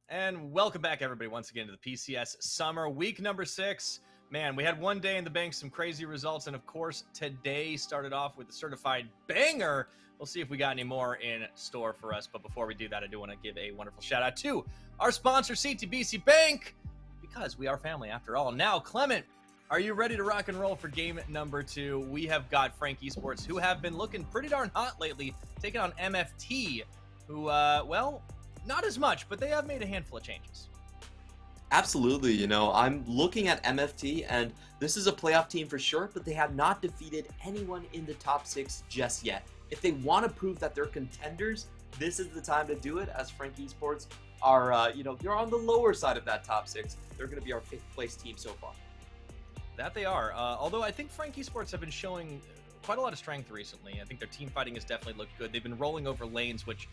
And welcome back, everybody, once again to the PCS Summer Week number 6. Man, we had one day in the bank, some crazy results, and of course, today started off with a certified banger. We'll see if we got any more in store for us, but before we do that, I do want to give a wonderful shout out to our sponsor, CTBC Bank, because we are family after all. Now, Clement, are you ready to rock and roll for game number 2? We have got FAK Esports, who have been looking pretty darn hot lately, taking on MFT, who, well, not as much, but they have made a handful of changes. Absolutely, I'm looking at MFT, and this is a playoff team for sure, but they have not defeated anyone in the top 6 just yet. If they want to prove that they're contenders, this is the time to do it, as FAK Esports are, they're on the lower side of that top 6. They're going to be our 5th place team so far. That they are, although I think FAK Esports have been showing quite a lot of strength recently. I think their team fighting has definitely looked good. They've been rolling over lanes, which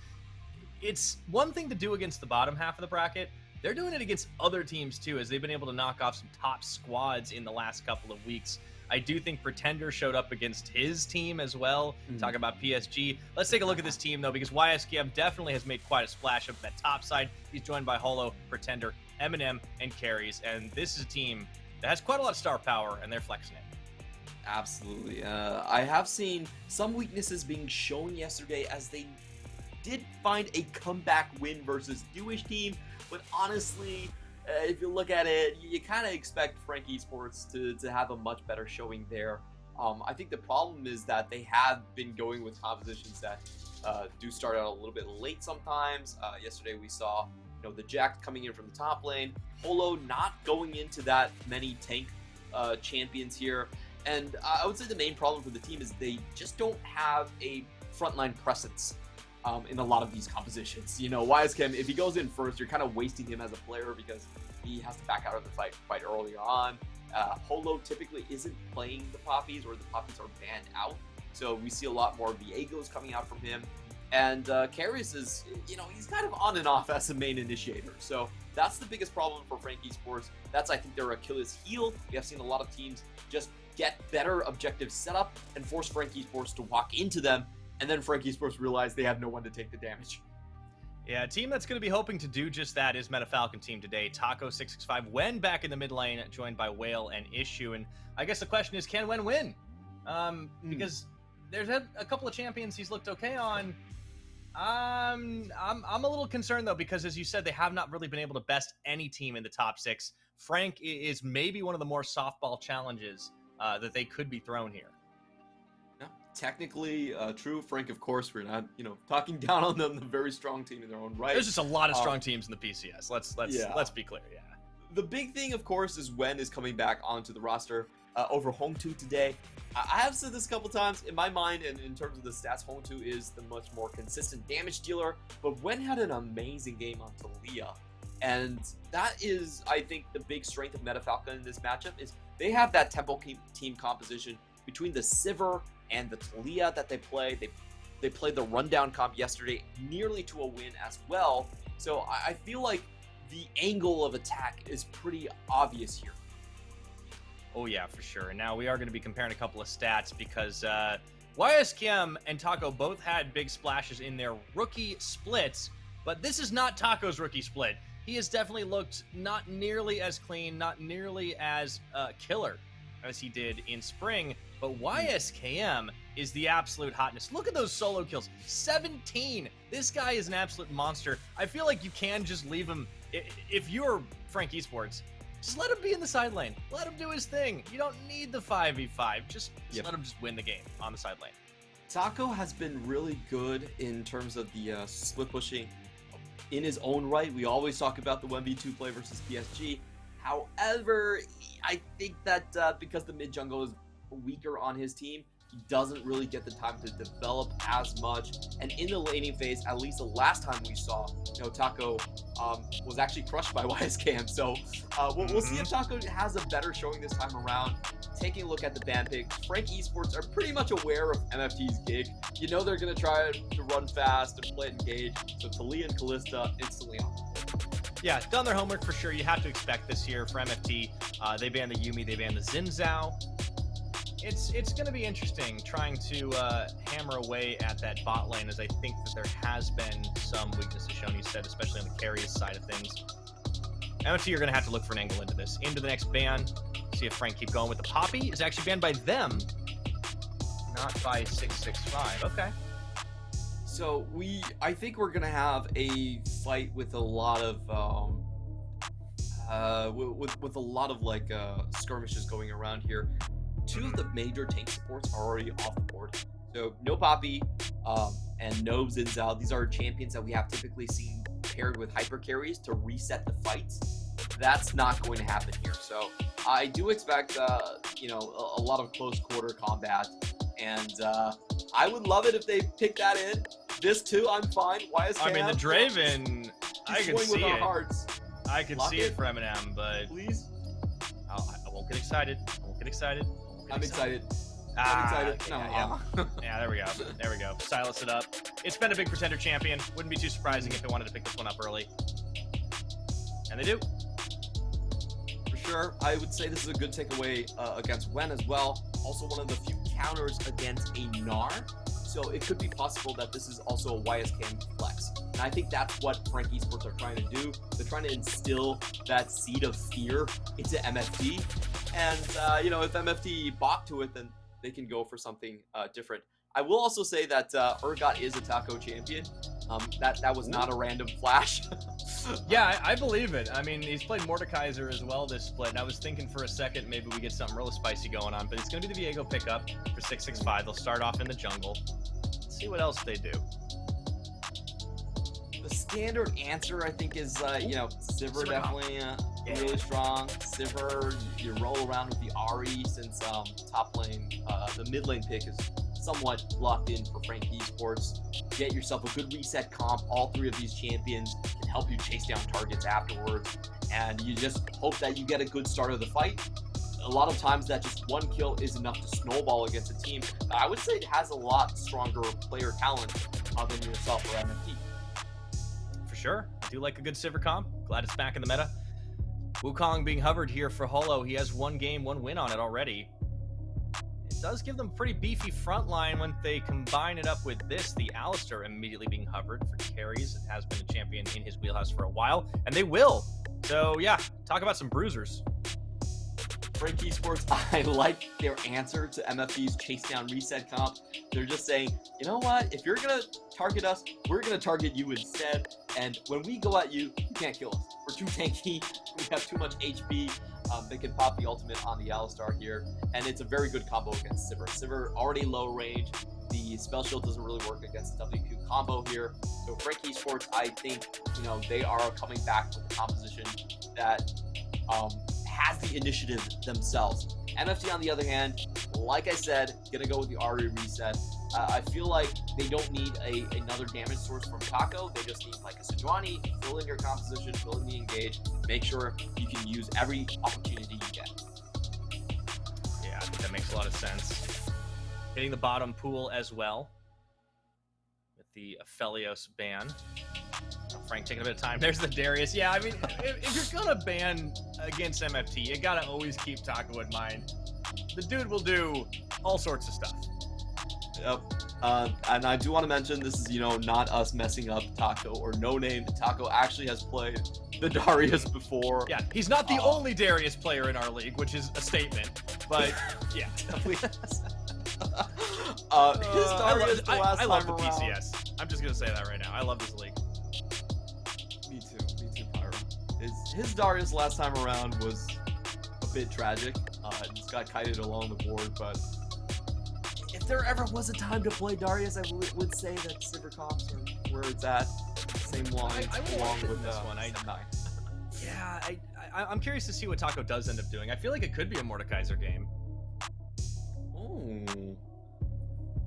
it's one thing to do against the bottom half of the bracket. They're doing it against other teams too, as they've been able to knock off some top squads in the last couple of weeks. I do think Pretender showed up against his team as well. Talking about PSG. Let's take a look at this team though, because YSKM definitely has made quite a splash up that top side. He's joined by Holo, Pretender, Eminem, and Carries. And this is a team that has quite a lot of star power, and they're flexing it. Absolutely. I have seen some weaknesses being shown yesterday, as they did find a comeback win versus newish team, but honestly, if you look at it, you kind of expect FAK Esports to have a much better showing there. I think the problem is that they have been going with compositions that do start out a little bit late sometimes. Yesterday we saw the Jack coming in from the top lane, Holo not going into that many tank champions here, and I would say the main problem for the team is they just don't have a frontline presence in a lot of these compositions. YSKM, if he goes in first, you're kind of wasting him as a player because he has to back out of the fight quite early on. Holo typically isn't playing the Poppies, or the Poppies are banned out, so we see a lot more Viegos coming out from him. And Carries is, he's kind of on and off as a main initiator, so that's the biggest problem for FAK Esports. That's, I think, their Achilles heel. We have seen a lot of teams just get better objective setup and force FAK Esports to walk into them, and then FAK Esports realize they have no one to take the damage. Yeah, a team that's going to be hoping to do just that is MetaFalcon team today. Taco665, Wen back in the mid lane, joined by Whale and Issue. And I guess the question is, can Wen win? Because there's had a couple of champions he's looked okay on. I'm a little concerned though, because as you said, they have not really been able to best any team in the top 6. FAK is maybe one of the more softball challenges that they could be thrown here. Technically true. FAK, of course, we're not talking down on them. The very strong team in their own right. There's just a lot of strong teams in the PCS. Let's be clear. Yeah. The big thing, of course, is Wen is coming back onto the roster over Home2 today. I have said this a couple times. In my mind, and in terms of the stats, Home2 is the much more consistent damage dealer, but Wen had an amazing game on Talia. And that is, I think, the big strength of MetaFalcon in this matchup is they have that tempo team composition between the Sivir and the Talia that they play. They played the rundown comp yesterday nearly to a win as well. So I feel like the angle of attack is pretty obvious here. Oh yeah, for sure. And now we are going to be comparing a couple of stats, because YSKM and Taco both had big splashes in their rookie splits, but this is not Taco's rookie split. He has definitely looked not nearly as clean, not nearly as killer as he did in spring, but YSKM is the absolute hotness. Look at those solo kills, 17. This guy is an absolute monster. I feel like you can just leave him. If you're FAK Esports, just let him be in the side lane. Let him do his thing. You don't need the 5v5. Just let him just win the game on the side lane. Taco has been really good in terms of the split pushing in his own right. We always talk about the 1v2 play versus PSG. However, I think that because the mid jungle is weaker on his team, he doesn't really get the time to develop as much. And in the laning phase, at least the last time we saw, Taco was actually crushed by YSKM. So we'll see if Taco has a better showing this time around. Taking a look at the ban pick, FAK Esports are pretty much aware of MFT's gig. They're going to try to run fast and play engage. So Talia and Kalista instantly on. Yeah, done their homework for sure. You have to expect this here for MFT. They banned the Yuumi, they banned the Xin Zhao. It's going to be interesting trying to hammer away at that bot lane, as I think that there has been some weaknesses shown, you said, especially on the carries side of things. MFT, you're going to have to look for an angle into this. Into the next ban. See if Frank keep going with the Poppy. Is actually banned by them, not by 665. Okay. So I think we're gonna have a fight with a lot of with a lot of like skirmishes going around here. Two of the major tank supports are already off the board. So no Poppy and no Xin Zhao. These are champions that we have typically seen paired with hyper carries to reset the fights. That's not going to happen here. So I do expect you know, a lot of close quarter combat, and I would love it if they pick that in. This too, I'm fine. Why is I mean, the Draven, I can see it. Hearts. I can see it for Eminem, but please, I won't get excited. I won't get excited. I'm excited. I'm excited. No. Yeah, there we go. There we go. Silence it up. It's been a big pretender champion. Wouldn't be too surprising if they wanted to pick this one up early. And they do. For sure. I would say this is a good takeaway against Wen as well. Also one of the few counters against a Gnar. So it could be possible that this is also a YSKM flex. And I think that's what Frank Esports are trying to do. They're trying to instill that seed of fear into MFT. And, you know, if MFT balk to it, then they can go for something different. I will also say that Urgot is a Taco champion. That was not a random flash. Yeah, I believe it. I mean, he's played Mordekaiser as well this split, and I was thinking for a second maybe we get something really spicy going on, but it's going to be the Viego pickup for 665. They'll start off in the jungle. Let's see what else they do. The standard answer, I think, is, you know, Sivir definitely really strong. Sivir, you roll around with the Ahri since top lane, the mid lane pick is somewhat locked in for Frank Esports. Get yourself a good reset comp. All three of these champions can help you chase down targets afterwards, and you just hope that you get a good start of the fight. A lot of times that just one kill is enough to snowball against a team. I would say it has a lot stronger player talent than yourself or MFT. For sure. I do like a good Sivir comp. Glad it's back in the meta. Wukong being hovered here for Holo. He has one game, one win on it already. It does give them a pretty beefy front line when they combine it up with this, the Alistar immediately being hovered for carries. It has been a champion in his wheelhouse for a while, and they will. So yeah, talk about some bruisers. Frank Esports, I like their answer to MFT's chase down reset comp. They're just saying, you know what? If you're going to target us, we're going to target you instead. And when we go at you, you can't kill us. We're too tanky. We have too much HP. They can pop the ultimate on the Alistar here. And it's a very good combo against Sivir. Sivir already low range. The spell shield doesn't really work against the WQ combo here. So Frank Esports, I think, you know, they are coming back with a composition that has the initiative themselves. MFT, on the other hand, like I said, gonna go with the Ahri reset. I feel like they don't need another damage source from Taco. They just need like a Sejuani, fill in your composition, fill in the engage, make sure you can use every opportunity you get. Yeah, I think that makes a lot of sense. Hitting the bottom pool as well with the Aphelios ban. Frank taking a bit of time. There's the Darius. Yeah, I mean, if you're gonna ban against MFT, you gotta always keep Taco in mind. The dude will do all sorts of stuff. Yep. And I do want to mention, this is, you know, not us messing up Taco or no name. Taco actually has played the Darius before. Yeah, he's not the only Darius player in our league, which is a statement. But yeah, I love the PCS. I'm just gonna say that right now. I love this league. Me too, Pyro. His Darius last time around was a bit tragic. Just got kited along the board, but if there ever was a time to play Darius, I would say that Sivir comps are where it's at. Same line, along with this one. Yeah, I'm curious to see what Taco does end up doing. I feel like it could be a Mordekaiser game. Oh,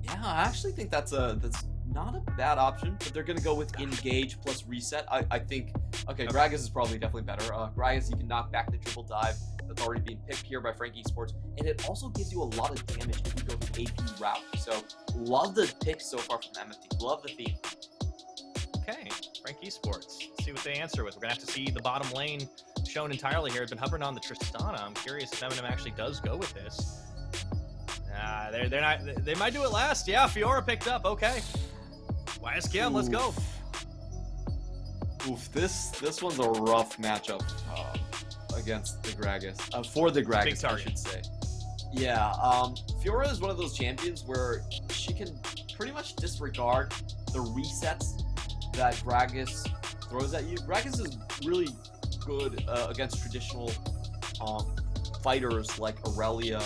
yeah, I actually think that's not a bad option, but they're going to go with engage plus reset. I think, okay, Gragas is probably definitely better. Gragas, you can knock back the triple dive that's already being picked here by Frank Esports, and it also gives you a lot of damage if you go the AP route. So, love the picks so far from MFT. Love the theme. Okay, Frank Esports. Let's see what they answer with. We're going to have to see the bottom lane shown entirely here. It's been hovering on the Tristana. I'm curious if Eminem actually does go with this. They're not. They might do it last. Yeah, Fiora picked up. Okay. YSKM, let's go. Oof, this one's a rough matchup against the Gragas. For the Gragas, I should say. Yeah, Fiora is one of those champions where she can pretty much disregard the resets that Gragas throws at you. Gragas is really good against traditional fighters like Aurelia,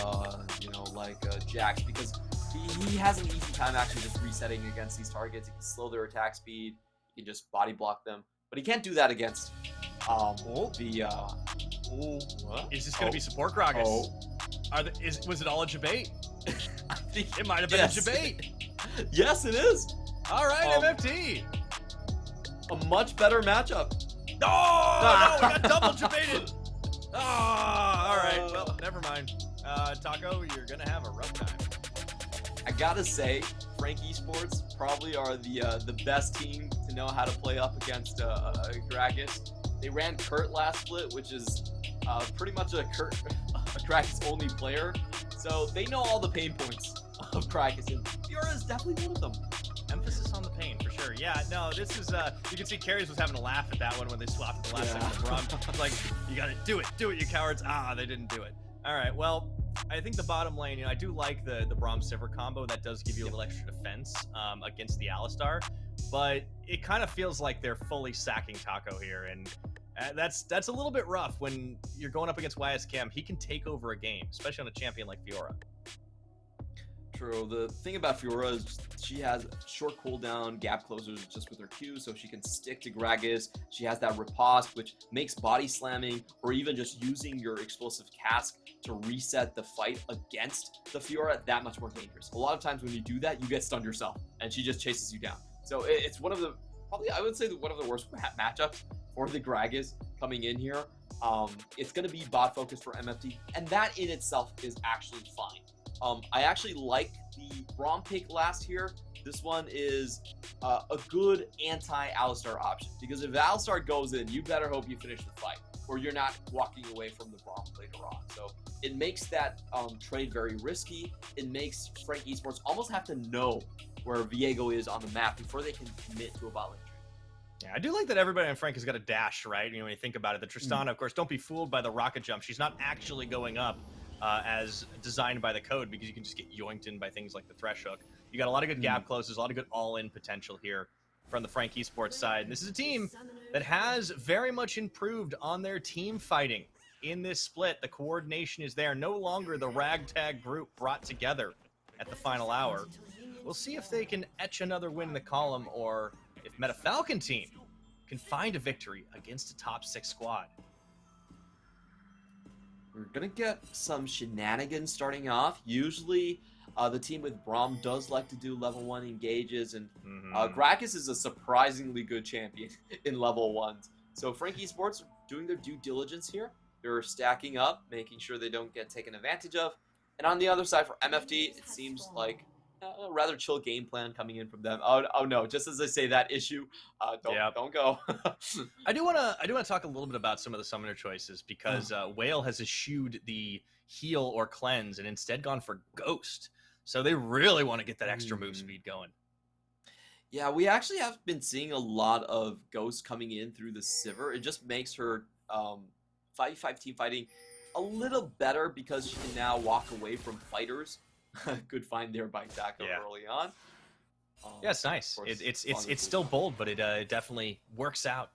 like Jax, because he has an easy time actually just resetting against these targets. He can slow their attack speed. He can just body block them. But he can't do that against what? Is this going to be support Gragas? Was it all a debate? I think it might have been a debate. Yes, it is. All right, MFT. A much better matchup. No, we got double debated. All right, well, never mind. Taco, you're going to have a rough time. I gotta say, Frank Esports probably are the best team to know how to play up against Gragas. They ran Kurt last split, which is pretty much a Gragas only player. So they know all the pain points of Gragas, and Fiora is definitely one of them. Emphasis on the pain, for sure. Yeah, no, this is, you can see Carries was having a laugh at that one when they swapped at the last second. Brom was like, you gotta do it, you cowards. They didn't do it. All right, well, I think the bottom lane, I do like the Braum Sivir combo. That does give you a little extra defense against the Alistar, but it kind of feels like they're fully sacking Taco here, and that's a little bit rough when you're going up against YSKM. He can take over a game, especially on a champion like Fiora. True. The thing about Fiora is she has short cooldown gap closers just with her Q, so she can stick to Gragas. She has that riposte, which makes body slamming or even just using your explosive cask to reset the fight against the Fiora that much more dangerous. A lot of times when you do that, you get stunned yourself, and she just chases you down. So it's one of the, probably I would say one of the worst matchups for the Gragas coming in here. It's going to be bot focused for MFT, and that in itself is actually fine. I actually like the Braum pick last here. This one is a good anti-Alistar option, because if Alistar goes in, you better hope you finish the fight, or you're not walking away from the Braum later on. So it makes that trade very risky. It makes Frank Esports almost have to know where Viego is on the map before they can commit to a bot lane trade. Yeah, I do like that everybody on Frank has got a dash, right? When you think about it, the Tristana, of course, don't be fooled by the rocket jump. She's not actually going up as designed by the code, because you can just get yoinked in by things like the Thresh Hook. You got a lot of good gap closes, a lot of good all-in potential here from the Frank Esports side. And this is a team that has very much improved on their team fighting in this split. The coordination is there. No longer the ragtag group brought together at the final hour. We'll see if they can etch another win in the column, or if Meta Falcon team can find a victory against a top 6 squad. We're going to get some shenanigans starting off. Usually, the team with Braum does like to do level 1 engages, and Gragas is a surprisingly good champion in level 1s. So Frank Esports are doing their due diligence here. They're stacking up, making sure they don't get taken advantage of. And on the other side for MFT, it seems like a rather chill game plan coming in from them. Oh no! Just as I say that issue, don't go. I do want to talk a little bit about some of the summoner choices, because Whale has eschewed the heal or cleanse and instead gone for Ghost. So they really want to get that extra move speed going. Yeah, we actually have been seeing a lot of Ghost coming in through the Sivir. It just makes her 5v5 team fighting a little better, because she can now walk away from fighters. Good find there by Taco early on. Yeah, it's nice. It's still bold, but it definitely works out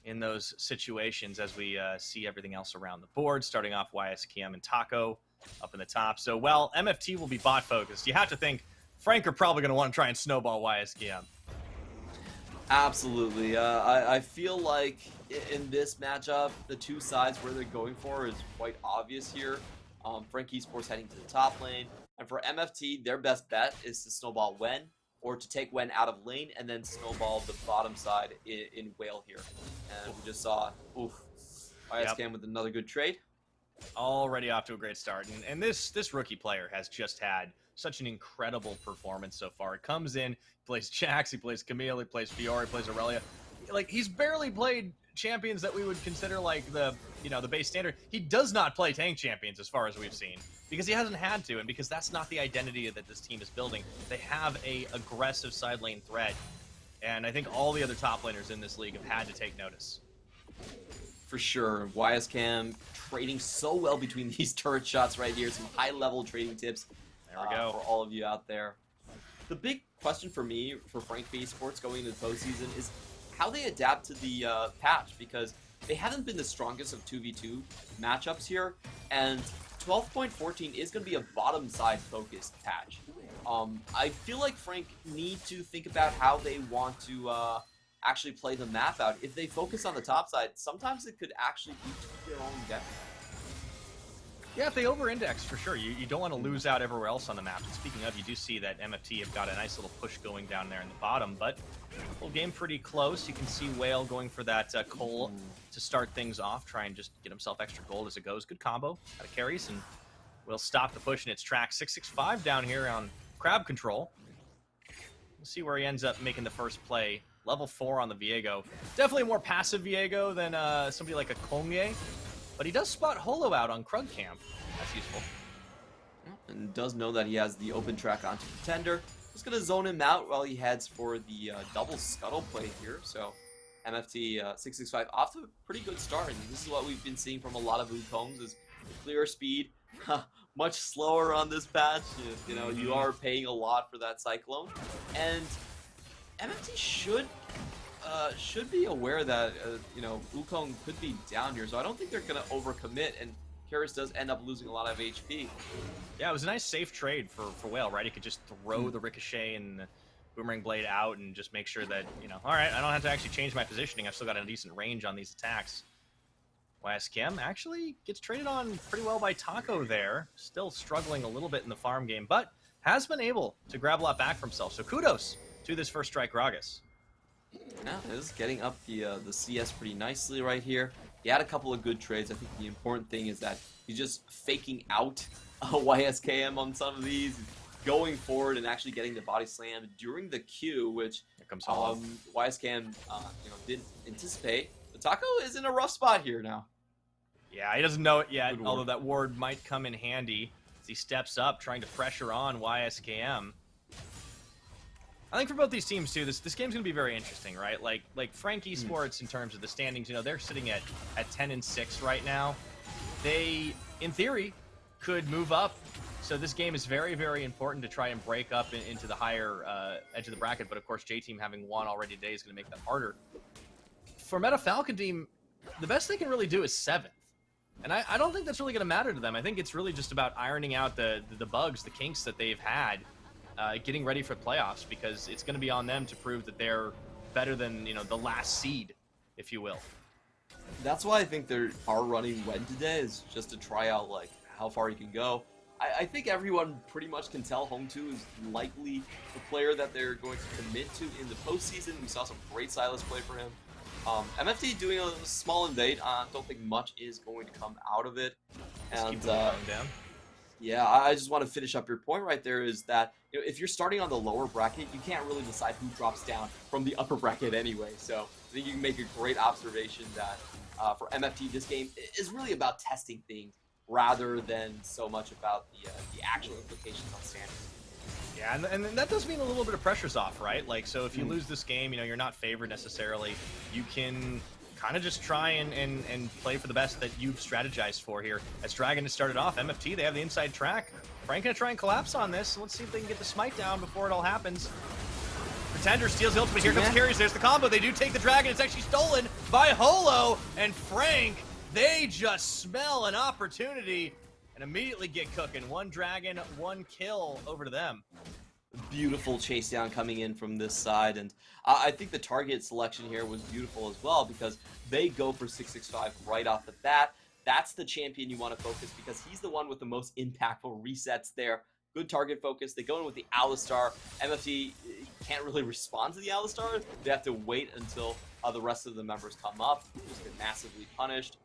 in those situations as we see everything else around the board. Starting off YSKM and Taco up in the top. So, well, MFT will be bot focused. You have to think Frank are probably going to want to try and snowball YSKM. Absolutely. I feel like in this matchup, the two sides where they're going for is quite obvious here. Frank Esports heading to the top lane. And for MFT, their best bet is to snowball Wen, or to take Wen out of lane and then snowball the bottom side in Whale here. And we just saw, YSKM with another good trade. Already off to a great start. And this rookie player has just had such an incredible performance so far. It comes in, plays Jax, he plays Camille, he plays Fiora, he plays Aurelia. like he's barely played champions that we would consider like the the base standard. He does not play tank champions as far as we've seen because he hasn't had to, and because that's not the identity that this team is building. They have a aggressive side lane threat, and I think all the other top laners in this league have had to take notice. For sure. YSCam trading so well between these turret shots right here. Some high-level trading tips There we go. for all of you out there. The big question for me, for Frank Esports going into the postseason, is how they adapt to the patch, because they haven't been the strongest of 2v2 matchups here, and 12.14 is going to be a bottom-side focused patch. I feel like Frank need to think about how they want to actually play the map out. If they focus on the top side, sometimes it could actually be to their own detriment. Yeah, if they over-index, for sure. You don't want to lose out everywhere else on the map. And speaking of, you do see that MFT have got a nice little push going down there in the bottom, but whole game pretty close. You can see Whale going for that Cole to start things off, try and just get himself extra gold as it goes. Good combo out of carries, and will stop the push in its track. 665 down here on crab control. We'll see where he ends up making the first play. Level 4 on the Viego. Definitely a more passive Viego than somebody like a Kongye, but he does spot Holo out on Krug Camp. That's useful. And does know that he has the open track onto Pretender. Just going to zone him out while he heads for the double scuttle play here. So MFT 665 off to a pretty good start. And this is what we've been seeing from a lot of Wukongs is clear speed. Much slower on this patch. You know, you are paying a lot for that Cyclone. And MFT should be aware that, Wukong could be down here, so I don't think they're going to overcommit, and Karis does end up losing a lot of HP. Yeah, it was a nice safe trade for Whale, right? He could just throw the Ricochet and the Boomerang Blade out and just make sure that, all right, I don't have to actually change my positioning. I've still got a decent range on these attacks. YSCam actually gets traded on pretty well by Taco there. Still struggling a little bit in the farm game, but has been able to grab a lot back for himself, so kudos to this first strike Gragas. Yeah, is getting up the CS pretty nicely right here. He had a couple of good trades. I think the important thing is that he's just faking out YSKM on some of these, going forward and actually getting the body slam during the Q, which YSKM didn't anticipate. But Taco is in a rough spot here now. Yeah, he doesn't know it yet, although that ward might come in handy as he steps up, trying to pressure on YSKM. I think for both these teams too, this game's gonna be very interesting, right? Like Frank Esports in terms of the standings, they're sitting at 10-6 right now. They, in theory, could move up. So this game is very, very important to try and break up into the higher edge of the bracket. But of course, J-Team having won already today is gonna make that harder. For Meta Falcon Team, the best they can really do is 7th. And I don't think that's really gonna matter to them. I think it's really just about ironing out the bugs, the kinks that they've had. Getting ready for playoffs, because it's going to be on them to prove that they're better than the last seed, if you will. That's why I think they are running WED today, is just to try out how far you can go. I think everyone pretty much can tell Home 2 is likely the player that they're going to commit to in the postseason. We saw some great Silas play for him. MFT doing a small invade. Don't think much is going to come out of it. Just keep them down. Yeah, I just want to finish up your point right there, is that if you're starting on the lower bracket, you can't really decide who drops down from the upper bracket anyway. So I think you can make a great observation that for MFT, this game is really about testing things rather than so much about the actual implications on standings. Yeah, and that does mean a little bit of pressure's off, right? So if you lose this game, you're not favored necessarily. You can kind of just try and play for the best that you've strategized for here. As Dragon has started off, MFT, they have the inside track. Frank gonna try and collapse on this. Let's see if they can get the smite down before it all happens. Pretender steals the ultimate. Here comes Carries. There's the combo. They do take the Dragon. It's actually stolen by Holo. And Frank, they just smell an opportunity and immediately get cooking. 1 Dragon, 1 kill over to them. Beautiful chase down coming in from this side, and I think the target selection here was beautiful as well, because they go for 665 right off the bat. That's the champion you want to focus, because he's the one with the most impactful resets there. Good target focus. They go in with the Alistar. MFT can't really respond to the Alistar. They have to wait until the rest of the members come up. Just get massively punished.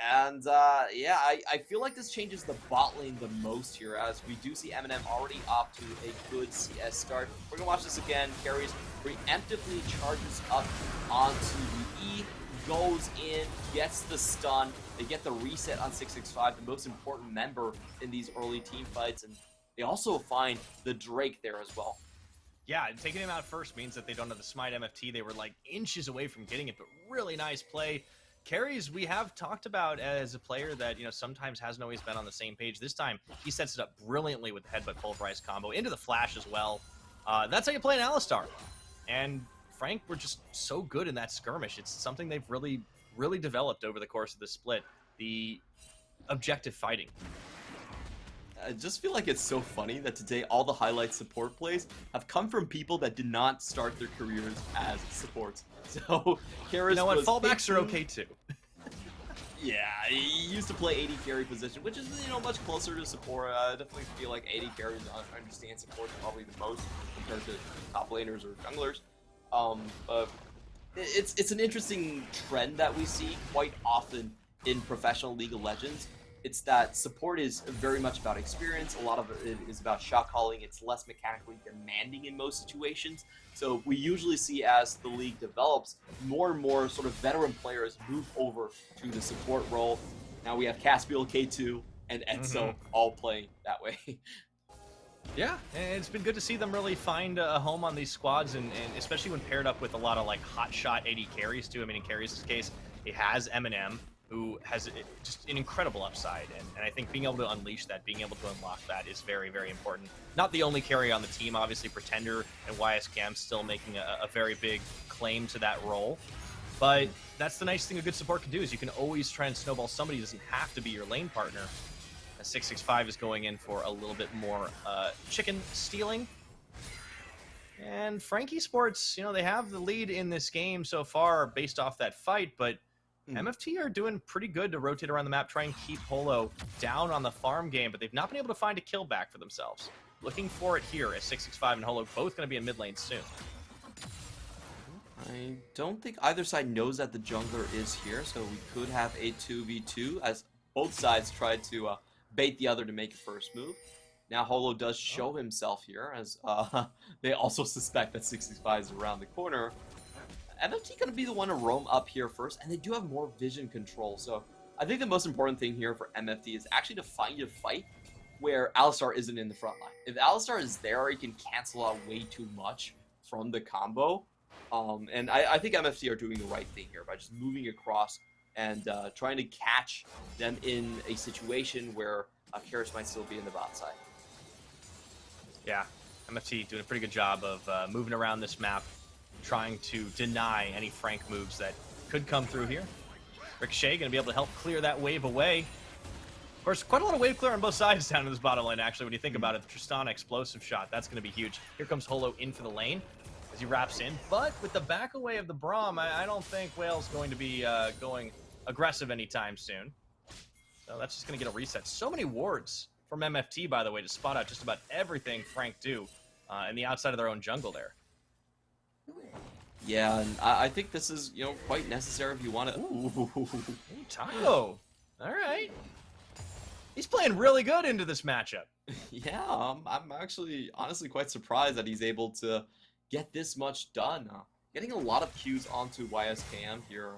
And yeah, I feel like this changes the bot lane the most here, as we do see Eminem already off to a good CS start. We're gonna watch this again. Carries preemptively charges up onto the E, goes in, gets the stun. They get the reset on 665, the most important member in these early team fights, and they also find the Drake there as well. Yeah, and taking him out first means that they don't have the Smite MFT. They were like inches away from getting it, but really nice play. Carries, we have talked about as a player that, sometimes hasn't always been on the same page. This time, he sets it up brilliantly with the headbutt pulverize combo into the flash as well. That's how you play an Alistar. And Frank were just so good in that skirmish. It's something they've really, really developed over the course of the split. The objective fighting. I just feel like it's so funny that today all the highlight support plays have come from people that did not start their careers as supports. So, Karis, you know what? Fallbacks are okay too. Yeah, he used to play AD carry position, which is, much closer to support. I definitely feel like AD carries understand support probably the most compared to top laners or junglers. But it's an interesting trend that we see quite often in professional League of Legends. It's that support is very much about experience. A lot of it is about shot calling. It's less mechanically demanding in most situations. So we usually see, as the league develops, more and more sort of veteran players move over to the support role. Now we have Caspiel, K2, and Enzo all playing that way. Yeah, and it's been good to see them really find a home on these squads, and especially when paired up with a lot of like hot shot AD carries too. I mean, in Carries' case, it has Eminem, who has just an incredible upside, and I think being able to unleash that, being able to unlock that is very, very important. Not the only carry on the team, obviously Pretender and YSCam still making a very big claim to that role, but that's the nice thing a good support can do, is you can always try and snowball somebody. It doesn't have to be your lane partner. 665 is going in for a little bit more chicken stealing. And Frankie Sports, they have the lead in this game so far based off that fight, but MFT are doing pretty good to rotate around the map, try and keep Holo down on the farm game, but they've not been able to find a kill back for themselves. Looking for it here as 665 and Holo both going to be in mid lane soon. I don't think either side knows that the jungler is here, so we could have a 2v2 as both sides try to bait the other to make a first move. Now Holo does show himself here, as they also suspect that 665 is around the corner. MFT going to be the one to roam up here first, and they do have more vision control. So I think the most important thing here for MFT is actually to find a fight where Alistar isn't in the front line. If Alistar is there, he can cancel out way too much from the combo. And I think MFT are doing the right thing here by just moving across and trying to catch them in a situation where Karis might still be in the bot side. Yeah, MFT doing a pretty good job of moving around this map, trying to deny any Frank moves that could come through here. Ricochet going to be able to help clear that wave away. Of course, quite a lot of wave clear on both sides down in this bottom lane, actually, when you think about it. The Tristana explosive shot, that's going to be huge. Here comes Holo in for the lane as he wraps in. But with the back away of the Braum, I don't think Whale's going to be going aggressive anytime soon. So that's just going to get a reset. So many wards from MFT, by the way, to spot out just about everything Frank do in the outside of their own jungle there. Yeah, and I think this is, quite necessary if you want to... Ooh, Taco! Alright. He's playing really good into this matchup. Yeah, I'm actually, honestly, quite surprised that he's able to get this much done. Getting a lot of Qs onto YSKM here,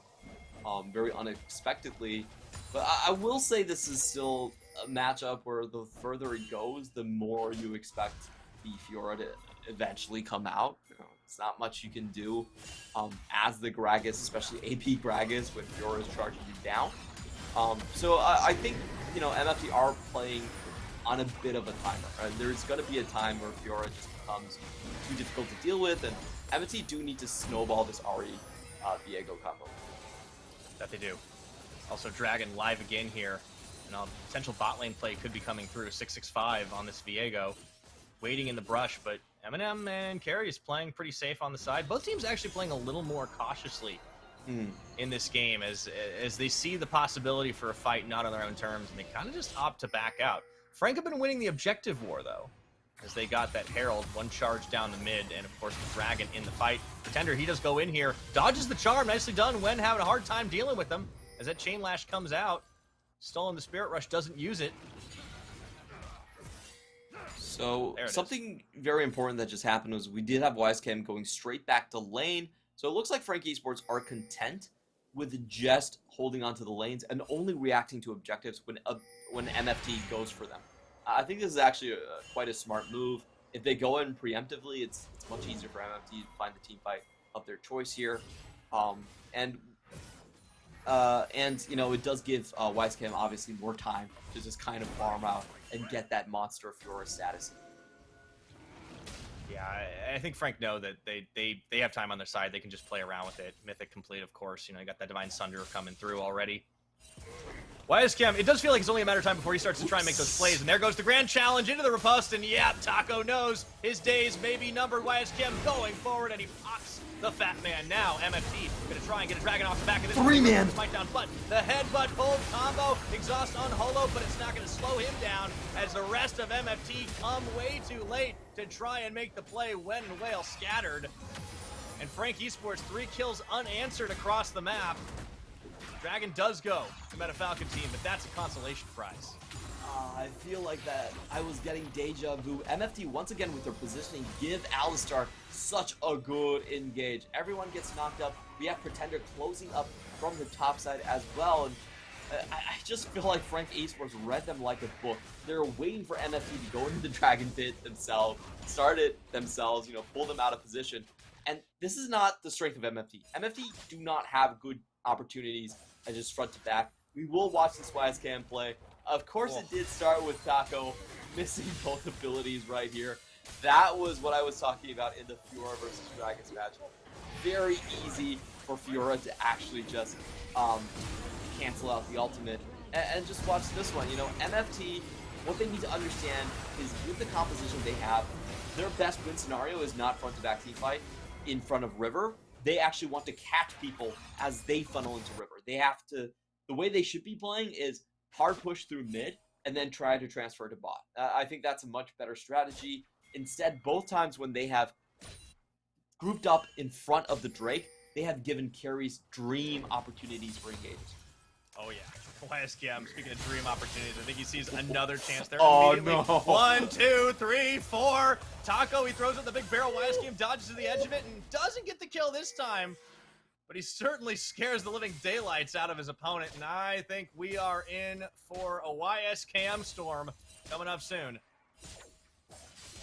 very unexpectedly. But I will say this is still a matchup where the further it goes, the more you expect the Fiora to eventually come out. It's not much you can do as the Gragas, especially AP Gragas, when Fiora is charging you down. So I think, MFT are playing on a bit of a timer. Right? There's going to be a time where Fiora just becomes too difficult to deal with, and MFT do need to snowball this Ahri Viego combo. That they do. Also, Dragon live again here, and a potential bot lane play could be coming through. 665 on this Viego, waiting in the brush, but Eminem and Carey is playing pretty safe on the side. Both teams actually playing a little more cautiously in this game as they see the possibility for a fight not on their own terms, and they kind of just opt to back out. Frank have been winning the objective war, though, as they got that Herald, one charge down the mid, and of course the Dragon in the fight. Pretender, he does go in here, dodges the charm, nicely done. Wen having a hard time dealing with them. as that Chain Lash comes out. Stolen the Spirit Rush, doesn't use it. So something very important that just happened was we did have WiseCam going straight back to lane. So it looks like Frank Esports are content with just holding onto the lanes and only reacting to objectives when MFT goes for them. I think this is actually quite a smart move. If they go in preemptively, it's much easier for MFT to find the team fight of their choice here. And you know, it does give WiseCam obviously more time to just kind of farm out and get that monster Fiora status. Yeah, I think Frank know that they have time on their side. They can just play around with it. Mythic complete, of course. You know, you got that Divine Sunder coming through already. WiseCam, it does feel like it's only a matter of time before he starts to try and make those plays. And there goes the grand challenge into the riposte. And yeah, Taco knows his days may be numbered. WiseCam going forward, and he pops the Fat Man. Now MFT gonna try and get a dragon off the back of this. 3-man. Smite down, but the headbutt hold combo, exhaust on Holo, but it's not gonna slow him down as the rest of MFT come way too late to try and make the play when and Whale scattered. And Frank Esports 3 kills unanswered across the map. Dragon does go to Meta Falcon team, but that's a consolation prize. I feel like that I was getting deja vu. MFT once again with their positioning give Alistar such a good engage. Everyone gets knocked up. We have Pretender closing up from the top side as well. And I just feel like Frank Esports read them like a book. They're waiting for MFT to go into the Dragon Pit themselves, start it themselves, you know, pull them out of position. And this is not the strength of MFT. MFT do not have good opportunities as just front to back. We will watch this WiseCam play. Of course, it did start with Taco missing both abilities right here. That was what I was talking about in the Fiora versus Dragons match. Very easy for Fiora to actually just cancel out the ultimate. And just watch this one. You know, MFT, what they need to understand is with the composition they have, their best win scenario is not front-to-back team fight in front of River. They actually want to catch people as they funnel into River. They have to, the way they should be playing is hard push through mid and then try to transfer to bot. I think that's a much better strategy. Instead, both times when they have grouped up in front of the Drake, they have given carries dream opportunities for engages. Oh yeah, WiseCam, speaking of dream opportunities, I think he sees another chance there. Oh immediately. no. 1, 2, 3, 4. Taco, he throws out the big barrel. WiseCam dodges to the edge of it and doesn't get the kill this time. But he certainly scares the living daylights out of his opponent, and I think we are in for a WiseCam storm coming up soon.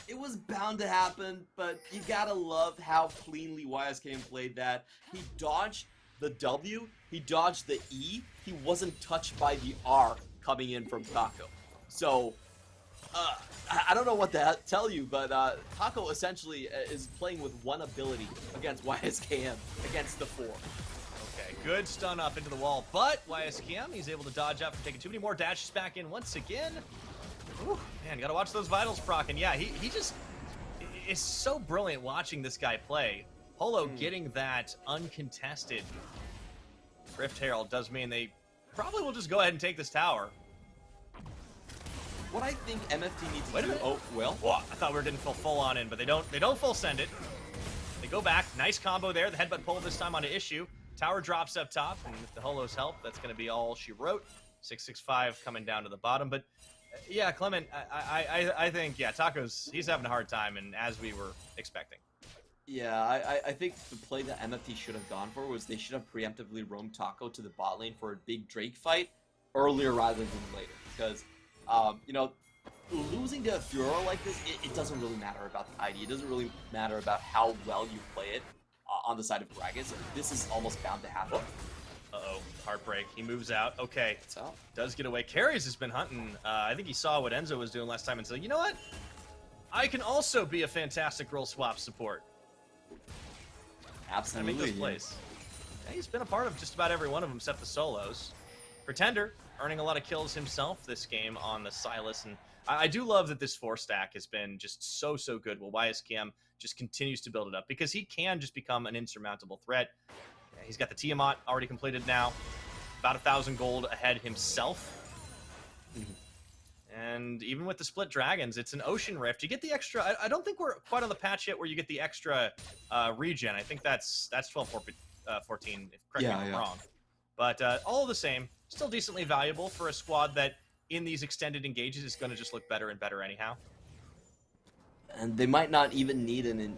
It was bound to happen, but you gotta love how cleanly WiseCam played that. He dodged the W, he dodged the E, he wasn't touched by the R coming in from Taco. So, I don't know what to tell you, but Taco essentially is playing with one ability against WiseCam, against the 4. Okay, good stun up into the wall, but WiseCam, he's able to dodge up for taking too many more dashes back in once again. Ooh, man, gotta watch those vitals proc, and yeah, he just is so brilliant watching this guy play. Holo getting that uncontested Rift Herald does mean they probably will just go ahead and take this tower. What I think MFT needs to do... Oh, well. Whoa, I thought we were getting full on in, but they don't full send it. They go back. Nice combo there. The headbutt pull this time onto Issue. Tower drops up top, and with the Holo's help, that's going to be all she wrote. 665 coming down to the bottom, but yeah, Clement, I think, yeah, Taco's, he's having a hard time, and as we were expecting. Yeah, I think the play that MFT should have gone for was they should have preemptively roamed Taco to the bot lane for a big Drake fight earlier rather than later. Because, you know, losing to a Fiora like this, it doesn't really matter about the ID. It doesn't really matter about how well you play it on the side of Dragons. This is almost bound to happen. Uh-oh, heartbreak. He moves out. Okay, does get away. Carries has been hunting. I think he saw what Enzo was doing last time and said, you know what? I can also be a fantastic role swap support. Absolutely. Make those plays. Yeah, he's been a part of just about every one of them except the solos. Pretender earning a lot of kills himself this game on the Silas, and I do love that this 4-stack has been just so good. While WiseCam just continues to build it up because he can just become an insurmountable threat. He's got the Tiamat already completed now, about 1,000 gold ahead himself. And even with the split dragons, it's an Ocean Rift. You get the extra. I don't think we're quite on the patch yet where you get the extra regen. I think that's 12-14. Correct me if I'm wrong. But all the same, still decently valuable for a squad that in these extended engages is going to just look better and better anyhow. And they might not even need an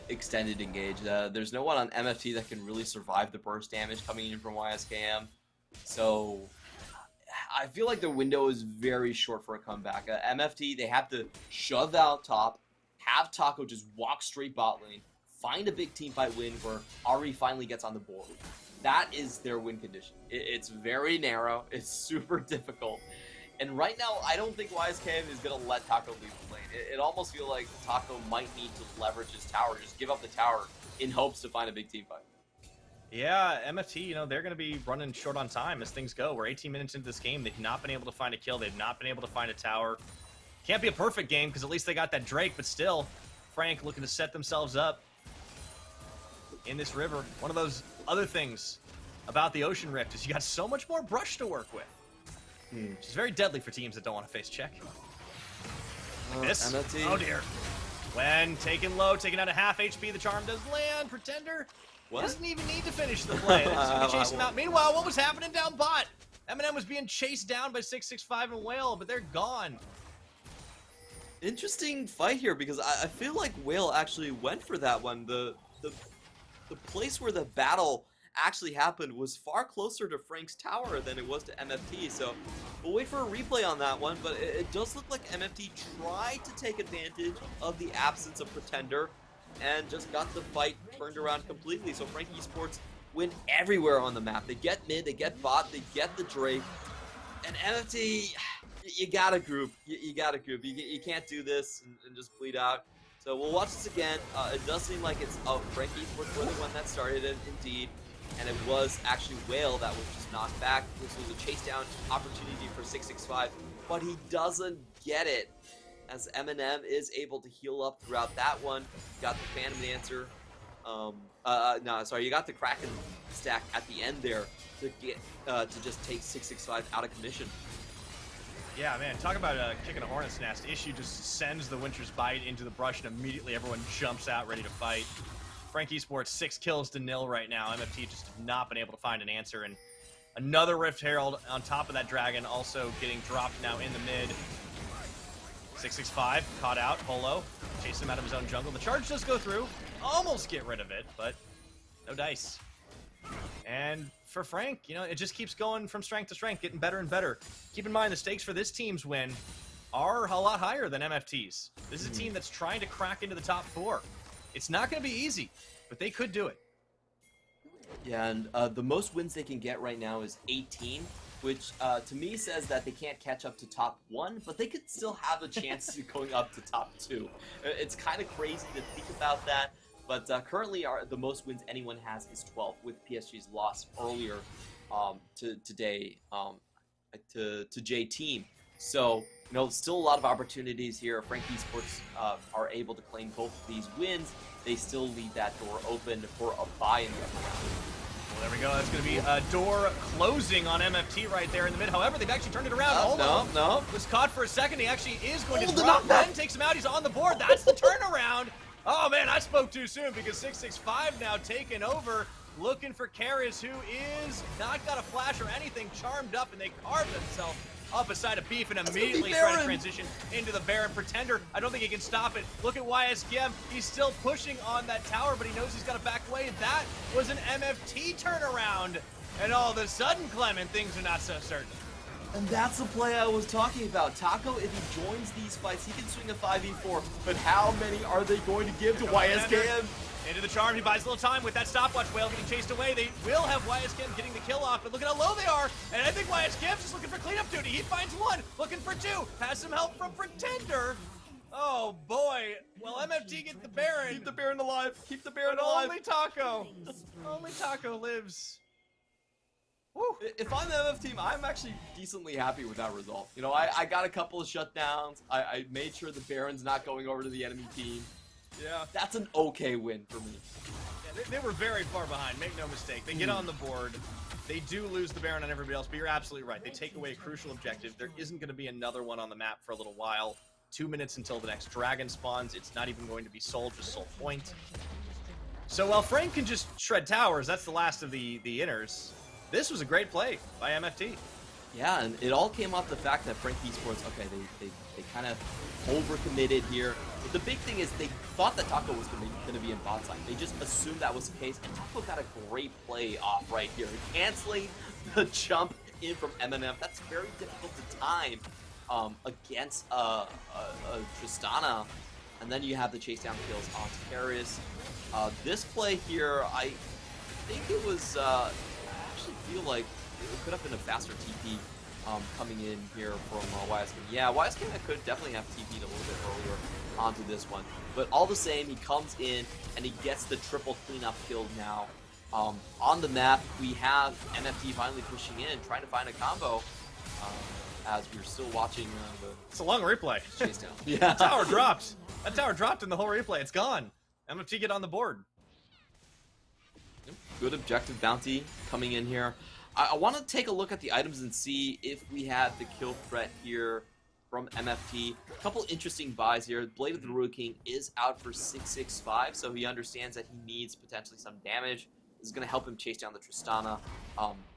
extended engage. There's no one on MFT that can really survive the burst damage coming in from YSKM. So I feel like the window is very short for a comeback. MFT, they have to shove out top, have Taco just walk straight bot lane, find a big team fight win where Ari finally gets on the board. That is their win condition. It's very narrow. It's super difficult. And right now, I don't think YSKM is going to let Taco leave the lane. It almost feels like Taco might need to leverage his tower, just give up the tower in hopes to find a big team fight. Yeah, MFT, you know, they're going to be running short on time as things go. We're 18 minutes into this game. They've not been able to find a kill. They've not been able to find a tower. Can't be a perfect game because at least they got that Drake, but still, Frank looking to set themselves up in this river. One of those other things about the Ocean Rift is you got so much more brush to work with. Which is very deadly for teams that don't want to face check. This? MFT. Oh dear. When taken low, taken out of half HP, the charm does land. Pretender doesn't even need to finish the play. They're just going to chase him out. Meanwhile, what was happening down bot? Eminem was being chased down by 665 and Whale, but they're gone. Interesting fight here because I feel like Whale actually went for that one. The place where the battle actually happened was far closer to Frank's tower than it was to MFT, so we'll wait for a replay on that one, but it does look like MFT tried to take advantage of the absence of Pretender and just got the fight turned around completely. So Frank Esports win everywhere on the map. They get mid, they get bot, they get the Drake, and MFT, you gotta group. You gotta group. You can't do this and just bleed out. So we'll watch this again. It does seem like it's Frank Esports were the one that started it, indeed. And it was actually Whale that was just knocked back. This was a chase down opportunity for 665, but he doesn't get it as Eminem is able to heal up throughout that one. Got the Phantom Dancer. No, sorry, you got the Kraken stack at the end there to get to just take 665 out of commission. Yeah, man, talk about kicking a hornet's nest. Issue just sends the Winter's Bite into the brush, and immediately everyone jumps out ready to fight. Frank Esports 6 kills to 0 right now. MFT just have not been able to find an answer, and another Rift Herald on top of that Dragon also getting dropped now in the mid. 665 caught out. Polo chasing him out of his own jungle. The charge does go through. Almost get rid of it, but no dice. And for Frank, you know, it just keeps going from strength to strength, getting better and better. Keep in mind the stakes for this team's win are a lot higher than MFT's. This is a team that's trying to crack into the top 4. It's not going to be easy, but they could do it. Yeah, and the most wins they can get right now is 18, which to me says that they can't catch up to top 1, but they could still have a chance of going up to top 2. It's kind of crazy to think about that, but currently the most wins anyone has is 12, with PSG's loss earlier today to J Team. So, you know, still a lot of opportunities here. Frank Esports are able to claim both of these wins. They still leave that door open for a buy in the upper round. Well, there we go. That's going to be a door closing on MFT right there in the mid. However, they've actually turned it around. No. Was caught for a second. He actually is going to drop one. Takes him out. He's on the board. That's the turnaround. Oh, man, I spoke too soon because 665 now taken over. Looking for Karras, who is not got a flash or anything, charmed up, and they carved themselves up a side of beef and immediately try to transition into the Baron. Pretender, I don't think he can stop it. Look at YSKM. He's still pushing on that tower, but he knows he's got to back away. That was an MFT turnaround. And all of a sudden, Clement, things are not so certain. And that's the play I was talking about. Taco, if he joins these fights, he can swing a 5v4, but how many are they going to give to YSKM? Into the charm, he buys a little time with that stopwatch. Whale getting chased away. They will have YSKM getting the kill off, but look at how low they are. And I think YSKM's just looking for cleanup duty. He finds one, looking for 2. Has some help from Pretender. Oh boy. Well, MFT gets the Baron. Keep the Baron alive. Keep the Baron But alive. only Taco lives. Woo. If I'm the MF team, I'm actually decently happy with that result. You know, I got a couple of shutdowns. I made sure the Baron's not going over to the enemy team. Yeah. That's an okay win for me. Yeah, they were very far behind, make no mistake. They get on the board. They do lose the Baron on everybody else, but you're absolutely right. They take away a crucial objective. There isn't going to be another one on the map for a little while. 2 minutes until the next dragon spawns. It's not even going to be sold, just sold point. So while Frank can just shred towers, that's the last of the inners. This was a great play by MFT. Yeah, and it all came off the fact that Frank Esports, okay, they kind of overcommitted here. But the big thing is they thought that Taco was going to be in bot side. They just assumed that was the case, and Taco got a great play off right here, canceling the jump in from MMF. That's very difficult to time against Tristana. And then you have the chase down kills on Karis. This play here, I think it was, I actually feel like it could have been a faster TP coming in here from YSK. Yeah, YSK could definitely have TP'd a little bit earlier onto this one. But all the same, he comes in and he gets the triple cleanup kill now. On the map, we have MFT finally pushing in, trying to find a combo. As we're still watching It's a long replay. chase down. Yeah. That tower dropped. That tower dropped in the whole replay. It's gone. MFT get on the board. Good objective bounty coming in here. I want to take a look at the items and see if we have the kill threat here from MFT. A couple interesting buys here. Blade of the Ruined King is out for 665, so he understands that he needs potentially some damage. This is going to help him chase down the Tristana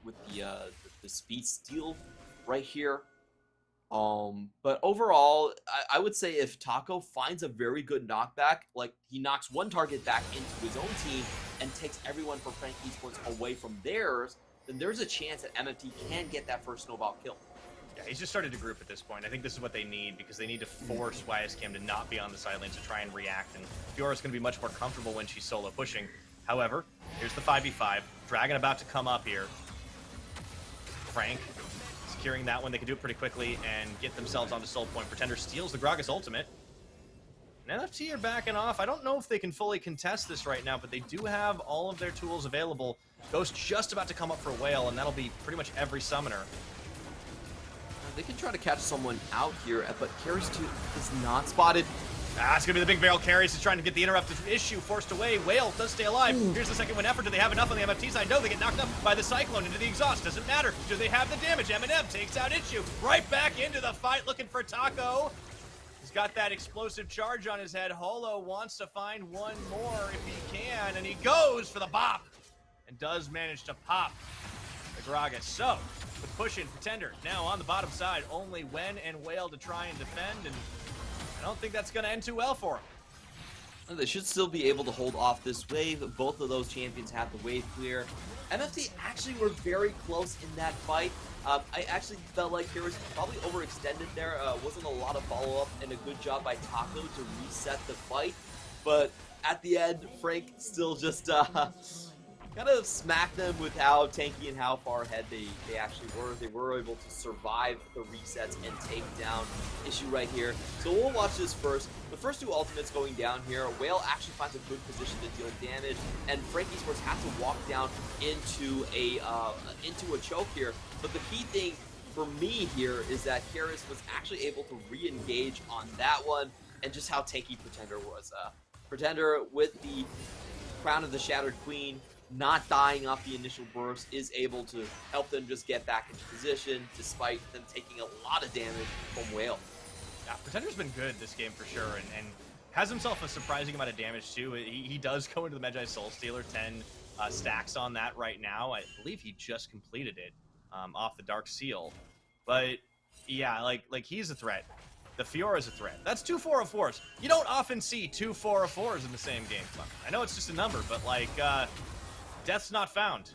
with the speed steal right here. But overall, I would say if Taco finds a very good knockback, like he knocks one target back into his own team and takes everyone from Frank Esports away from theirs, then there's a chance that MFT can get that first snowball kill. Yeah, he's just started to group at this point. I think this is what they need because they need to force YSKM to not be on the side lanes to try and react. And Fiora's going to be much more comfortable when she's solo pushing. However, here's the 5v5. Dragon about to come up here. Frank securing that one. They can do it pretty quickly and get themselves onto soul point. Pretender steals the Gragas ultimate. And MFT are backing off. I don't know if they can fully contest this right now, but they do have all of their tools available. Ghost just about to come up for a whale, and that'll be pretty much every summoner. They can try to catch someone out here, but Karis 2 is not spotted. It's going to be the big barrel carries. He's trying to get the interrupted issue forced away. Whale does stay alive. Here's the second win effort. Do they have enough on the MFT side? No, they get knocked up by the Cyclone into the exhaust. Doesn't matter. Do they have the damage? Eminem takes out issue. Right back into the fight looking for Taco. He's got that explosive charge on his head. Holo wants to find one more if he can, and he goes for the bop and does manage to pop the Gragas. So, with pushing Pretender now on the bottom side, only Wen and Whale to try and defend, and I don't think that's going to end too well for him. They should still be able to hold off this wave. Both of those champions have the wave clear. MFT actually were very close in that fight. I actually felt like Karis probably overextended there. Wasn't a lot of follow-up and a good job by Taco to reset the fight. But at the end, Frank still just kind of smacked them with how tanky and how far ahead they actually were. They were able to survive the resets and take down issue right here. So we'll watch this first. The first two ultimates going down here. Whale actually finds a good position to deal damage, and Frank Esports has to walk down into a choke here. But the key thing for me here is that Karis was actually able to re-engage on that one, and just how tanky Pretender was. Pretender with the Crown of the Shattered Queen, not dying off the initial burst, is able to help them just get back into position despite them taking a lot of damage from Whale. Yeah, Pretender's been good this game for sure, and has himself a surprising amount of damage too. He does go into the Magi Soul Stealer, 10 stacks on that right now. I believe he just completed it off the Dark Seal. But yeah, like he's a threat. The Fiora's a threat. That's 2 4-4s. You don't often see 2 4-4s in the same game. I know it's just a number, but like, death's not found.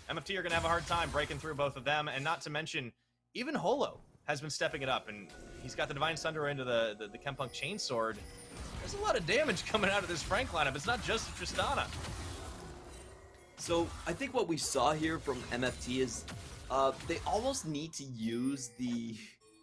MFT are going to have a hard time breaking through both of them, and not to mention, even Holo has been stepping it up, and he's got the Divine Sunder into the Chempunk Chainsword. There's a lot of damage coming out of this Frank lineup. It's not just Tristana. So I think what we saw here from MFT is they almost need to use the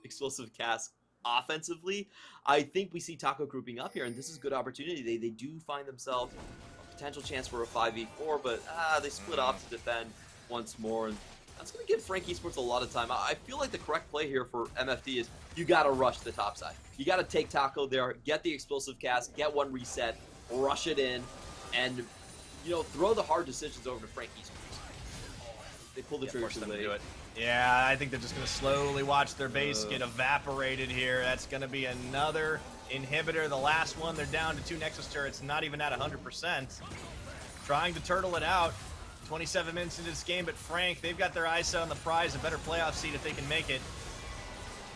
explosive cast offensively. I think we see Taco grouping up here, and this is a good opportunity. They do find themselves a potential chance for a 5v4, but they split off to defend once more, and that's going to give Frank Esports a lot of time. I feel like the correct play here for MFT is you got to rush the top side. You got to take Taco there, get the explosive cast, get one reset, rush it in, and throw the hard decisions over to Frank Esports. They pulled the trigger too late. Yeah, I think they're just going to slowly watch their base get evaporated here. That's going to be another inhibitor. The last one, they're down to 2 Nexus turrets, not even at 100%. Trying to turtle it out. 27 minutes into this game, but Frank, they've got their eyes set on the prize, a better playoff seed if they can make it.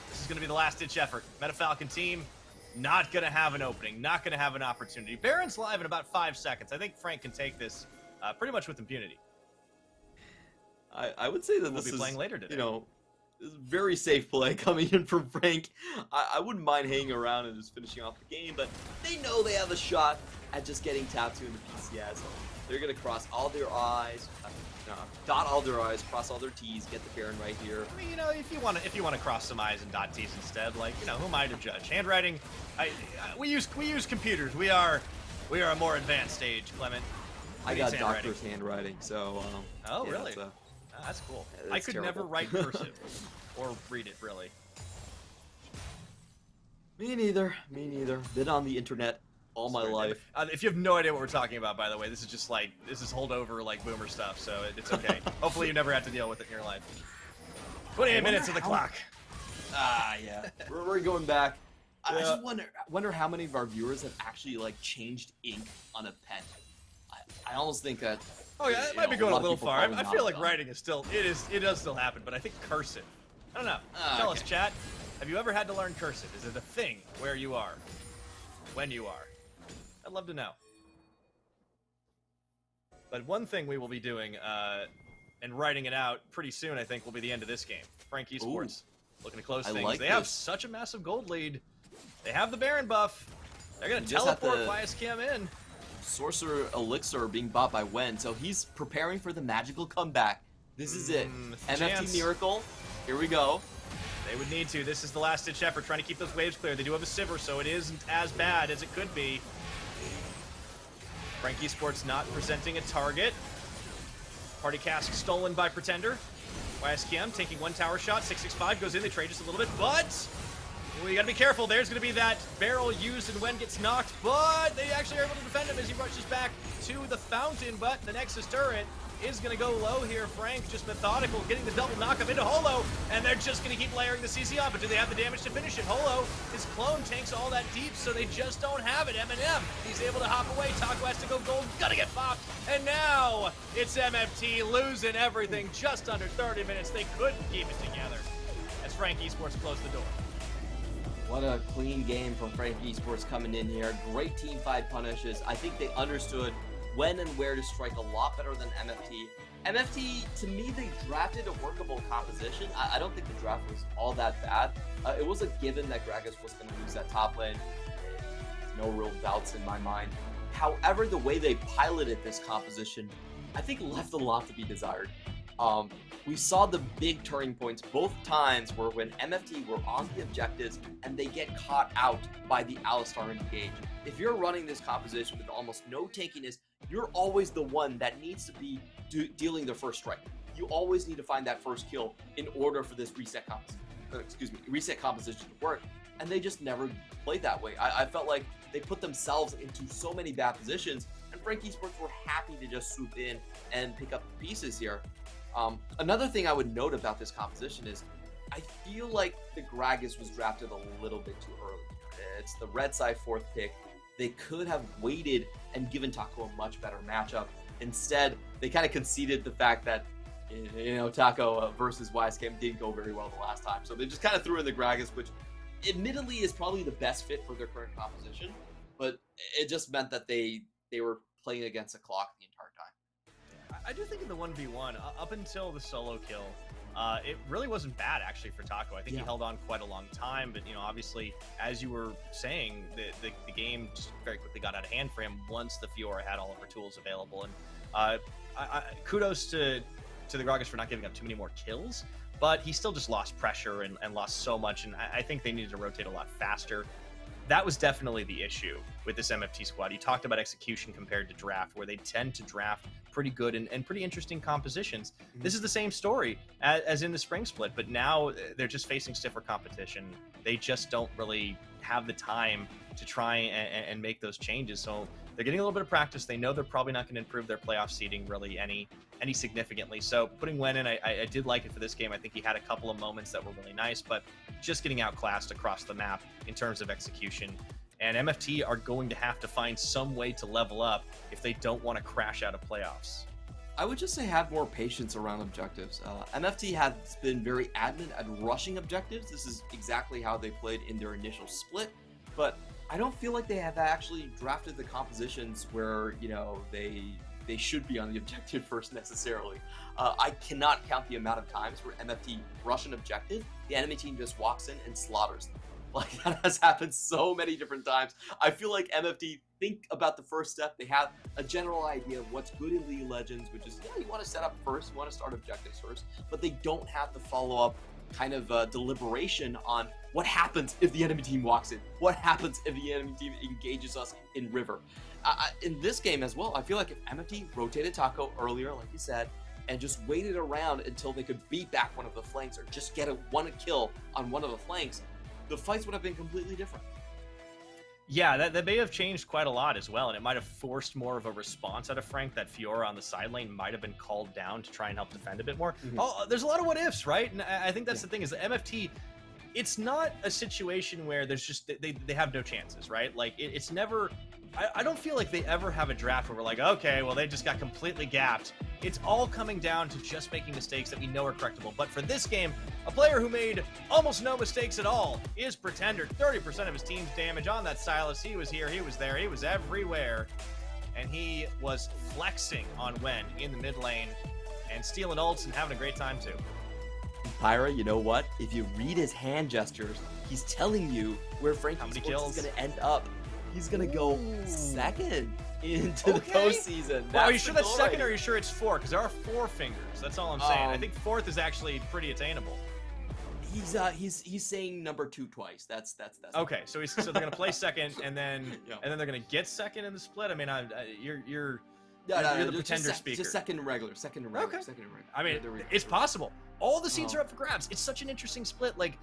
This is going to be the last-ditch effort. MetaFalcon team, not going to have an opening, not going to have an opportunity. Baron's live in about 5 seconds. I think Frank can take this pretty much with impunity. I would say that We'll this be playing later today. Very safe play coming in from Frank. I wouldn't mind hanging around and just finishing off the game, but they know they have a shot at just getting top 2 in the PCS. They're going to cross all their I's, dot all their I's, cross all their T's, get the Baron right here. I mean, if you want to cross some I's and dot T's instead, like, who am I to judge? Handwriting, we use computers. We are a more advanced stage, Clement. I got doctor's handwriting, so oh, yeah, really? That's cool. I could terrible. never write cursive or read it, really. Me neither. Been on the internet all my life. If you have no idea what we're talking about, by the way, this is just like, this is holdover, like, boomer stuff, so it's okay. Hopefully you never have to deal with it in your life. 28 minutes of the clock. Yeah. We're going back. I just wonder how many of our viewers have actually, like, changed ink on a pen. I almost think that... Oh yeah, it might be going a little far. I feel like writing is still, it does still happen, but I think cursive. I don't know. Tell us, chat. Have you ever had to learn cursive? Is it a thing where you are? When you are? I'd love to know. But one thing we will be doing, and writing it out pretty soon, I think, will be the end of this game. Frank Esports looking to close things. Like they have such a massive gold lead. They have the Baron buff. They're going to teleport YSKM in. Sorcerer Elixir being bought by Wen, so he's preparing for the magical comeback. This is it. MFT Miracle. Here we go. They would need to. This is the last-ditch effort, trying to keep those waves clear. They do have a Sivir, so it isn't as bad as it could be. Frank Esports not presenting a target. Party cask stolen by Pretender. YSKM taking one tower shot. 665 goes in. They trade just a little bit, but we gotta be careful. There's gonna be that barrel used and Wen gets knocked, but they actually are able to defend him as he rushes back to the fountain. But the Nexus turret is gonna go low here. Frank just methodical, getting the double knockup into Holo, and they're just gonna keep layering the CC on, but do they have the damage to finish it? Holo, his clone tanks all that deep, so they just don't have it. Eminem, he's able to hop away. Taco has to go gold, gonna get popped, and now it's MFT losing everything. Just under 30 minutes, they couldn't keep it together as Frank Esports closed the door. What a clean game from Frank Esports coming in here. Great team fight punishes. I think they understood when and where to strike a lot better than MFT. MFT, to me, they drafted a workable composition. I don't think the draft was all that bad. It was a given that Gragas was going to lose that top lane. No real doubts in my mind. However, the way they piloted this composition, I think left a lot to be desired. We saw the big turning points both times were when MFT were on the objectives and they get caught out by the Alistar engage. If you're running this composition with almost no tankiness, you're always the one that needs to be dealing the first strike. You always need to find that first kill in order for this reset composition to work, and they just never played that way. I felt like they put themselves into so many bad positions, and Frank Esports were happy to just swoop in and pick up the pieces here. Another thing I would note about this composition is I feel like the Gragas was drafted a little bit too early. It's the red side 4th pick. They could have waited and given Taco a much better matchup. Instead, they kind of conceded the fact that, Taco versus YSKM didn't go very well the last time. So they just kind of threw in the Gragas, which admittedly is probably the best fit for their current composition. But it just meant that they were playing against the clock the entire time. I do think in the 1v1, up until the solo kill, it really wasn't bad actually for Taco. I think he held on quite a long time, but obviously, as you were saying, the game just very quickly got out of hand for him once the Fiora had all of her tools available. And kudos to the Gragas for not giving up too many more kills, but he still just lost pressure and lost so much, and I think they needed to rotate a lot faster. That was definitely the issue with this MFT squad. You talked about execution compared to draft, where they tend to draft pretty good and pretty interesting compositions. Mm-hmm. This is the same story as in the spring split, but now they're just facing stiffer competition. They just don't really have the time to try and make those changes. So they're getting a little bit of practice. They know they're probably not going to improve their playoff seeding really any significantly. So putting Wen in, I did like it for this game. I think he had a couple of moments that were really nice, but just getting outclassed across the map in terms of execution. And MFT are going to have to find some way to level up if they don't want to crash out of playoffs. I would just say have more patience around objectives. MFT has been very adamant at rushing objectives. This is exactly how they played in their initial split, but I don't feel like they have actually drafted the compositions where, you know, they should be on the objective first necessarily. I cannot count the amount of times where MFT rush an objective, the enemy team just walks in and slaughters them. Like, that has happened so many different times. I feel like MFT think about the first step. They have a general idea of what's good in League of Legends, which is, yeah, you want to set up first, you want to start objectives first, but they don't have the follow-up kind of deliberation on what happens if the enemy team walks in, what happens if the enemy team engages us in River. In this game as well, I feel like if MFT rotated Taco earlier, like you said, and just waited around until they could beat back one of the flanks or just get one kill on one of the flanks, the fights would have been completely different. Yeah, that may have changed quite a lot as well, and it might have forced more of a response out of Frank. That Fiora on the side lane might have been called down to try and help defend a bit more. Oh, there's a lot of what ifs, right? And I think that's the thing is that MFT, it's not a situation where there's just they have no chances, right? Like it's never. I don't feel like they ever have a draft where we're like, okay, well, they just got completely gapped. It's all coming down to just making mistakes that we know are correctable. But for this game, a player who made almost no mistakes at all is Pretender. 30% of his team's damage on that Sylas. He was here, he was there, he was everywhere. And he was flexing on Wen in the mid lane and stealing ults and having a great time too. Pyra, you know what? If you read his hand gestures, he's telling you where Frankie's is going to end up. He's going to go second into the postseason. Well, are you sure that's second, or are you sure it's 4? Because there are 4 fingers. That's all I'm saying. I think 4th is actually pretty attainable. He's saying number 2 twice. That's okay. So they're going to play second, and then they're going to get second in the split. I mean, you're the Pretender speaker. Just second regular. Okay. I mean, it's possible. All the seeds are up for grabs. It's such an interesting split. Like,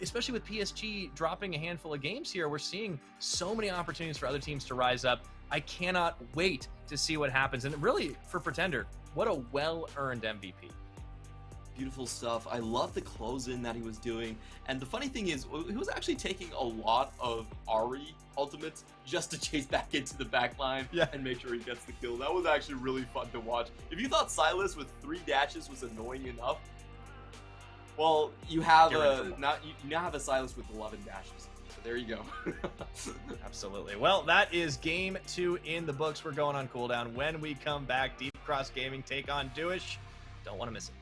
especially with PSG dropping a handful of games here, we're seeing so many opportunities for other teams to rise up. I cannot wait to see what happens. And really, for Pretender, what a well-earned MVP. Beautiful stuff. I love the close-in that he was doing. And the funny thing is, he was actually taking a lot of Ahri ultimates just to chase back into the back line and make sure he gets the kill. That was actually really fun to watch. If you thought Sylas with 3 dashes was annoying enough, well, you have you now have a Sylas with 11 dashes. So there you go. Absolutely. Well, that is game 2 in the books. We're going on cooldown. When we come back, Deep Cross Gaming take on Duish. Don't want to miss it.